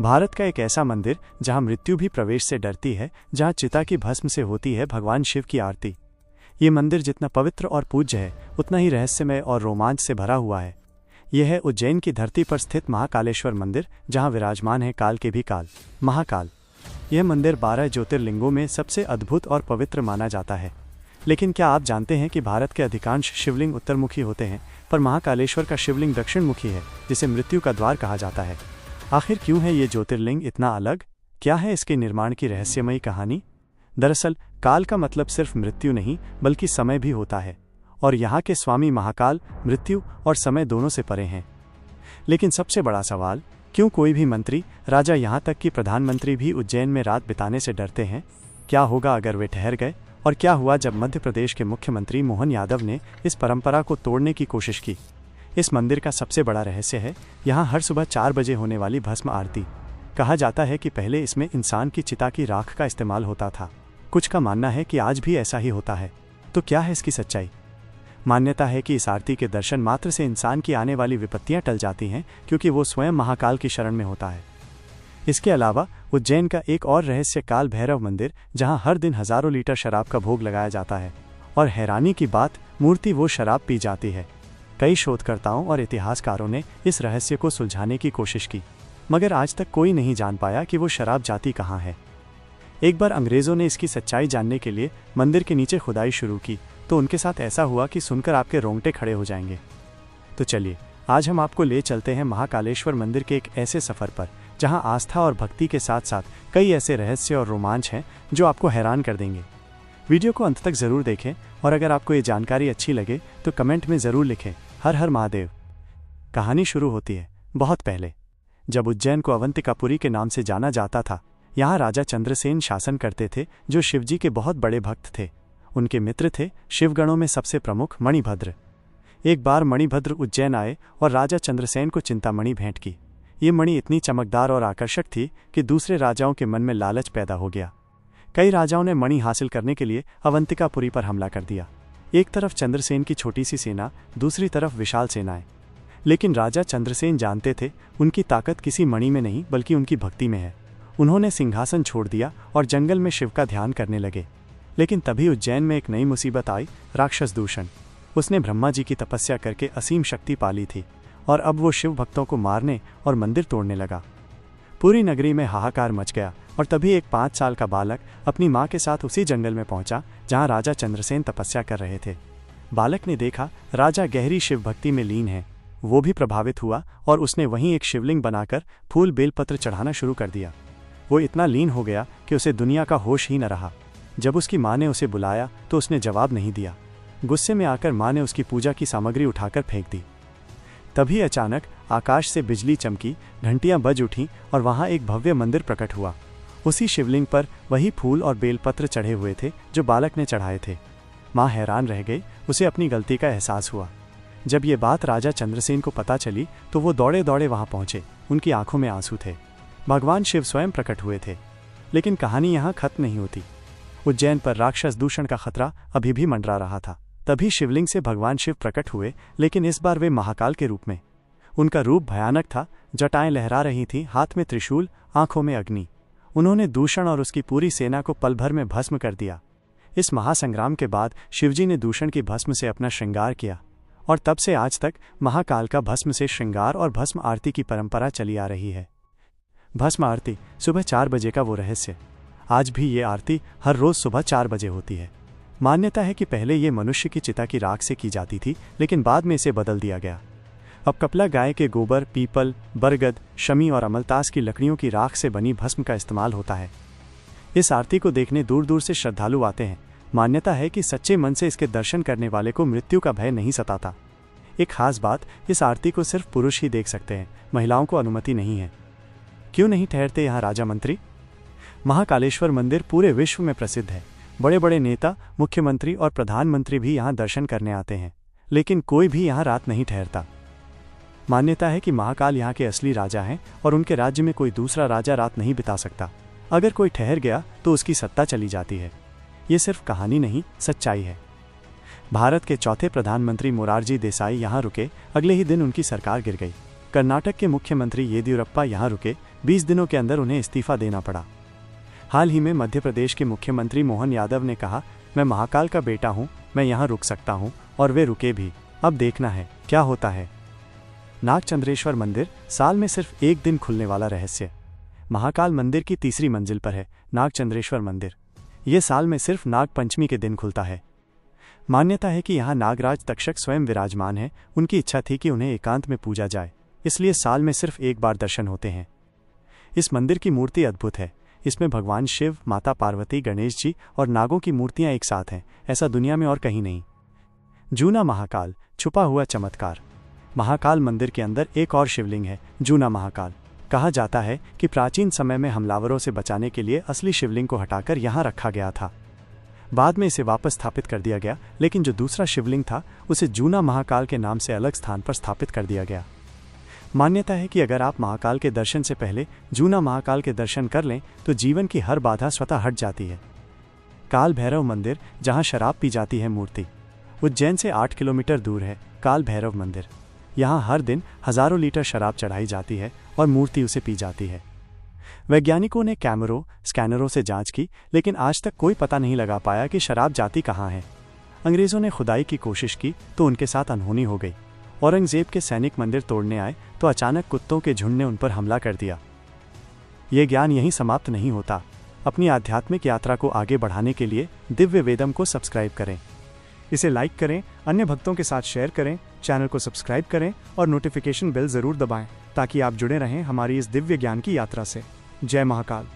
भारत का एक ऐसा मंदिर जहां मृत्यु भी प्रवेश से डरती है, जहां चिता की भस्म से होती है भगवान शिव की आरती। ये मंदिर जितना पवित्र और पूज्य है, उतना ही रहस्यमय और रोमांच से भरा हुआ है। यह है उज्जैन की धरती पर स्थित महाकालेश्वर मंदिर, जहां विराजमान है काल के भी काल, महाकाल। यह मंदिर 12 ज्योतिर्लिंगों में सबसे अद्भुत और पवित्र माना जाता है। लेकिन क्या आप जानते हैं कि भारत के अधिकांश शिवलिंग उत्तरमुखी होते हैं, पर महाकालेश्वर का शिवलिंग दक्षिणमुखी है, जिसे मृत्यु का द्वार कहा जाता है। आखिर क्यों है ये ज्योतिर्लिंग इतना अलग? क्या है इसके निर्माण की रहस्यमयी कहानी? दरअसल काल का मतलब सिर्फ मृत्यु नहीं, बल्कि समय भी होता है, और यहाँ के स्वामी महाकाल मृत्यु और समय दोनों से परे हैं। लेकिन सबसे बड़ा सवाल, क्यों कोई भी मंत्री, राजा, यहाँ तक कि प्रधानमंत्री भी उज्जैन में रात बिताने से डरते हैं? क्या होगा अगर वे ठहर गए? और क्या हुआ जब मध्य प्रदेश के मुख्यमंत्री मोहन यादव ने इस परंपरा को तोड़ने की कोशिश की? इस मंदिर का सबसे बड़ा रहस्य है यहाँ हर सुबह 4 बजे होने वाली भस्म आरती। कहा जाता है कि पहले इसमें इंसान की चिता की राख का इस्तेमाल होता था। कुछ का मानना है कि आज भी ऐसा ही होता है। तो क्या है इसकी सच्चाई? मान्यता है कि इस आरती के दर्शन मात्र से इंसान की आने वाली विपत्तियां टल जाती हैं, क्योंकि वो स्वयं महाकाल की शरण में होता है। इसके अलावा उज्जैन का एक और रहस्य काल भैरव मंदिर, जहां हर दिन हजारों लीटर शराब का भोग लगाया जाता है, और हैरानी की बात, मूर्ति वो शराब पी जाती है। कई शोधकर्ताओं और इतिहासकारों ने इस रहस्य को सुलझाने की कोशिश की, मगर आज तक कोई नहीं जान पाया कि वो शराब जाती कहाँ है। एक बार अंग्रेजों ने इसकी सच्चाई जानने के लिए मंदिर के नीचे खुदाई शुरू की, तो उनके साथ ऐसा हुआ कि सुनकर आपके रोंगटे खड़े हो जाएंगे। तो चलिए, आज हम आपको ले चलते हैं महाकालेश्वर मंदिर के एक ऐसे सफर पर, जहां आस्था और भक्ति के साथ साथ कई ऐसे रहस्य और रोमांच हैं जो आपको हैरान कर देंगे। वीडियो को अंत तक जरूर देखें, और अगर आपको ये जानकारी अच्छी लगे तो कमेंट में जरूर लिखें, हर हर महादेव। कहानी शुरू होती है बहुत पहले, जब उज्जैन को अवंतिकापुरी के नाम से जाना जाता था। यहाँ राजा चंद्रसेन शासन करते थे, जो शिवजी के बहुत बड़े भक्त थे। उनके मित्र थे शिवगणों में सबसे प्रमुख मणिभद्र। एक बार मणिभद्र उज्जैन आए और राजा चंद्रसेन को चिंतामणि भेंट की। ये मणि इतनी चमकदार और आकर्षक थी कि दूसरे राजाओं के मन में लालच पैदा हो गया। कई राजाओं ने मणि हासिल करने के लिए अवंतिकापुरी पर हमला कर दिया। एक तरफ चंद्रसेन की छोटी सी सेना, दूसरी तरफ विशाल सेनाएं। लेकिन राजा चंद्रसेन जानते थे उनकी ताकत किसी मणि में नहीं, बल्कि उनकी भक्ति में है। उन्होंने सिंहासन छोड़ दिया और जंगल में शिव का ध्यान करने लगे। लेकिन तभी उज्जैन में एक नई मुसीबत आई, राक्षस दूषण। उसने ब्रह्मा जी की तपस्या करके असीम शक्ति पाली थी, और अब वो शिव भक्तों को मारने और मंदिर तोड़ने लगा। पूरी नगरी में हाहाकार मच गया, और तभी एक 5 साल का बालक अपनी माँ के साथ उसी जंगल में पहुंचा जहां राजा चंद्रसेन तपस्या कर रहे थे। बालक ने देखा राजा गहरी शिव भक्ति में लीन है। वो भी प्रभावित हुआ और उसने वहीं एक शिवलिंग बनाकर फूल बेलपत्र चढ़ाना शुरू कर दिया। वो इतना लीन हो गया कि उसे दुनिया का होश ही न रहा। जब उसकी माँ ने उसे बुलाया तो उसने जवाब नहीं दिया। गुस्से में आकर माँ ने उसकी पूजा की सामग्री उठाकर फेंक दी। तभी अचानक आकाश से बिजली चमकी, घंटियां बज उठीं और वहां एक भव्य मंदिर प्रकट हुआ। उसी शिवलिंग पर वही फूल और बेलपत्र चढ़े हुए थे जो बालक ने चढ़ाए थे। माँ हैरान रह गई, उसे अपनी गलती का एहसास हुआ। जब ये बात राजा चंद्रसेन को पता चली तो वो दौड़े दौड़े वहां पहुंचे। उनकी आंखों में आंसू थे। भगवान शिव स्वयं प्रकट हुए थे। लेकिन कहानी यहाँ खत्म नहीं होती। उज्जैन पर राक्षस दूषण का खतरा अभी भी मंडरा रहा था। तभी शिवलिंग से भगवान शिव प्रकट हुए, लेकिन इस बार वे महाकाल के रूप में। उनका रूप भयानक था, जटाएं लहरा रही थीं, हाथ में त्रिशूल, आंखों में अग्नि। उन्होंने दूषण और उसकी पूरी सेना को पल भर में भस्म कर दिया। इस महासंग्राम के बाद शिवजी ने दूषण की भस्म से अपना श्रृंगार किया, और तब से आज तक महाकाल का भस्म से श्रृंगार और भस्म आरती की परंपरा चली आ रही है। भस्म आरती सुबह 4 बजे का वो रहस्य। आज भी ये आरती हर रोज सुबह 4 बजे होती है। मान्यता है कि पहले ये मनुष्य की चिता की राख से की जाती थी, लेकिन बाद में इसे बदल दिया गया। अब कपला गाय के गोबर, पीपल, बरगद, शमी और अमलतास की लकड़ियों की राख से बनी भस्म का इस्तेमाल होता है। इस आरती को देखने दूर दूर से श्रद्धालु आते हैं। मान्यता है कि सच्चे मन से इसके दर्शन करने वाले को मृत्यु का भय नहीं सताता। एक खास बात, इस आरती को सिर्फ पुरुष ही देख सकते हैं, महिलाओं को अनुमति नहीं है। क्यों नहीं ठहरते यहाँ राजा मंत्री? महाकालेश्वर मंदिर पूरे विश्व में प्रसिद्ध है। बड़े बड़े नेता, मुख्यमंत्री और प्रधानमंत्री भी यहाँ दर्शन करने आते हैं, लेकिन कोई भी यहाँ रात नहीं ठहरता। मान्यता है कि महाकाल यहाँ के असली राजा हैं, और उनके राज्य में कोई दूसरा राजा रात नहीं बिता सकता। अगर कोई ठहर गया तो उसकी सत्ता चली जाती है। ये सिर्फ कहानी नहीं, सच्चाई है। भारत के चौथे प्रधानमंत्री मोरारजी देसाई यहाँ रुके, अगले ही दिन उनकी सरकार गिर गई। कर्नाटक के मुख्यमंत्री येदियुरप्पा यहाँ रुके, 20 दिनों के अंदर उन्हें इस्तीफा देना पड़ा। हाल ही में मध्य प्रदेश के मुख्यमंत्री मोहन यादव ने कहा, मैं महाकाल का बेटा हूं, मैं यहां रुक सकता हूं, और वे रुके भी। अब देखना है क्या होता है। नागचंद्रेश्वर मंदिर, साल में सिर्फ एक दिन खुलने वाला रहस्य। महाकाल मंदिर की तीसरी मंजिल पर है नागचंद्रेश्वर मंदिर। ये साल में सिर्फ नाग पंचमी के दिन खुलता है। मान्यता है कि यहाँ नागराज तक्षक स्वयं विराजमान है। उनकी इच्छा थी कि उन्हें एकांत में पूजा जाए, इसलिए साल में सिर्फ एक बार दर्शन होते हैं। इस मंदिर की मूर्ति अद्भुत है। इसमें भगवान शिव, माता पार्वती, गणेश जी और नागों की मूर्तियां एक साथ हैं। ऐसा दुनिया में और कहीं नहीं। जूना महाकाल, छुपा हुआ चमत्कार। महाकाल मंदिर के अंदर एक और शिवलिंग है, जूना महाकाल। कहा जाता है कि प्राचीन समय में हमलावरों से बचाने के लिए असली शिवलिंग को हटाकर यहाँ रखा गया था। बाद में इसे वापस स्थापित कर दिया गया, लेकिन जो दूसरा शिवलिंग था उसे जूना महाकाल के नाम से अलग स्थान पर स्थापित कर दिया गया। मान्यता है कि अगर आप महाकाल के दर्शन से पहले जूना महाकाल के दर्शन कर लें तो जीवन की हर बाधा स्वतः हट जाती है। काल भैरव मंदिर, जहां शराब पी जाती है मूर्ति। उज्जैन से 8 किलोमीटर दूर है काल भैरव मंदिर। यहां हर दिन हजारों लीटर शराब चढ़ाई जाती है और मूर्ति उसे पी जाती है। वैज्ञानिकों ने कैमरों, स्कैनरों से जांच की, लेकिन आज तक कोई पता नहीं लगा पाया कि शराब जाती कहाँ है। अंग्रेजों ने खुदाई की कोशिश की तो उनके साथ अनहोनी हो गई। औरंगजेब के सैनिक मंदिर तोड़ने आए तो अचानक कुत्तों के झुंड ने उन पर हमला कर दिया। ये ज्ञान यहीं समाप्त नहीं होता। अपनी आध्यात्मिक यात्रा को आगे बढ़ाने के लिए दिव्य वेदम को सब्सक्राइब करें। इसे लाइक करें, अन्य भक्तों के साथ शेयर करें, चैनल को सब्सक्राइब करें और नोटिफिकेशन बेल जरूर दबाएं ताकि आप जुड़े रहें हमारी इस दिव्य ज्ञान की यात्रा से। जय महाकाल।